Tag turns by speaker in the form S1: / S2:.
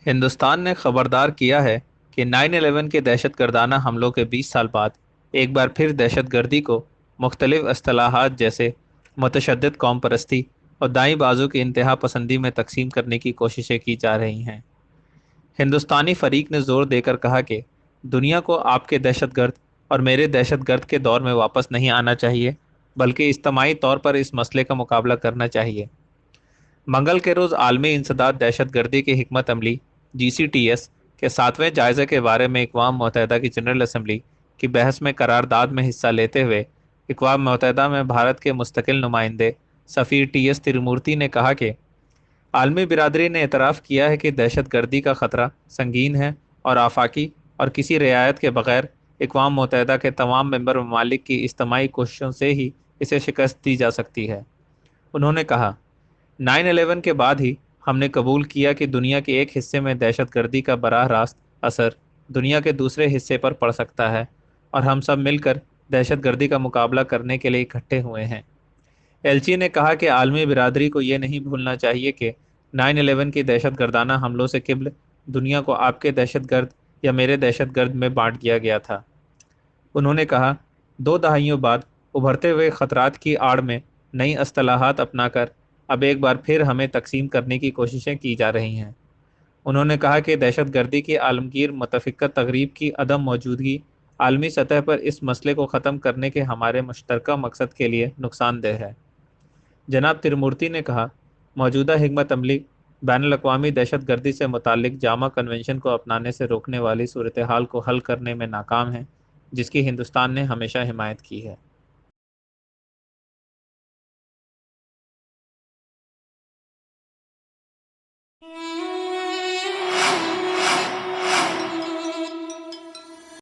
S1: ہندوستان نے خبردار کیا ہے کہ 9/11 کے دہشت گردانہ حملوں کے 20 سال بعد ایک بار پھر دہشت گردی کو مختلف اصطلاحات جیسے متشدد قوم پرستی اور دائیں بازو کی انتہا پسندی میں تقسیم کرنے کی کوششیں کی جا رہی ہیں۔ ہندوستانی فریق نے زور دے کر کہا کہ دنیا کو آپ کے دہشت گرد اور میرے دہشت گرد کے دور میں واپس نہیں آنا چاہیے، بلکہ اجتماعی طور پر اس مسئلے کا مقابلہ کرنا چاہیے۔ منگل کے روز عالمی انسداد دہشت گردی کی حکمت عملی (GCTS) کے 7ویں جائزے کے بارے میں اقوام متحدہ کی جنرل اسمبلی کی بحث میں قرارداد میں حصہ لیتے ہوئے اقوام متحدہ میں بھارت کے مستقل نمائندے سفیر TS ترومورتی نے کہا کہ عالمی برادری نے اعتراف کیا ہے کہ دہشت گردی کا خطرہ سنگین ہے اور آفاقی اور کسی رعایت کے بغیر اقوام متحدہ کے تمام ممبر ممالک کی اجتماعی کوششوں سے ہی اسے شکست دی جا سکتی ہے۔ انہوں نے کہا، 9/11 کے بعد ہی ہم نے قبول کیا کہ دنیا کے ایک حصے میں دہشت گردی کا براہ راست اثر دنیا کے دوسرے حصے پر پڑ سکتا ہے، اور ہم سب مل کر دہشت گردی کا مقابلہ کرنے کے لیے اکٹھے ہوئے ہیں۔ ایلچی نے کہا کہ عالمی برادری کو یہ نہیں بھولنا چاہیے کہ 9/11 کی دہشت گردانہ حملوں سے قبل دنیا کو آپ کے دہشت گرد یا میرے دہشت گرد میں بانٹ دیا گیا تھا۔ انہوں نے کہا، 2 دہائیوں بعد ابھرتے ہوئے خطرات کی آڑ میں نئی اصطلاحات اپنا کر اب ایک بار پھر ہمیں تقسیم کرنے کی کوششیں کی جا رہی ہیں۔ انہوں نے کہا کہ دہشت گردی کی عالمگیر متفقہ تقریب کی عدم موجودگی عالمی سطح پر اس مسئلے کو ختم کرنے کے ہمارے مشترکہ مقصد کے لیے نقصان دہ ہے۔ جناب ترمورتی نے کہا، موجودہ حکمت عملی بین الاقوامی دہشت گردی سے متعلق جامع کنونشن کو اپنانے سے روکنے والی صورتحال کو حل کرنے میں ناکام ہے، جس کی ہندوستان نے ہمیشہ حمایت کی ہے۔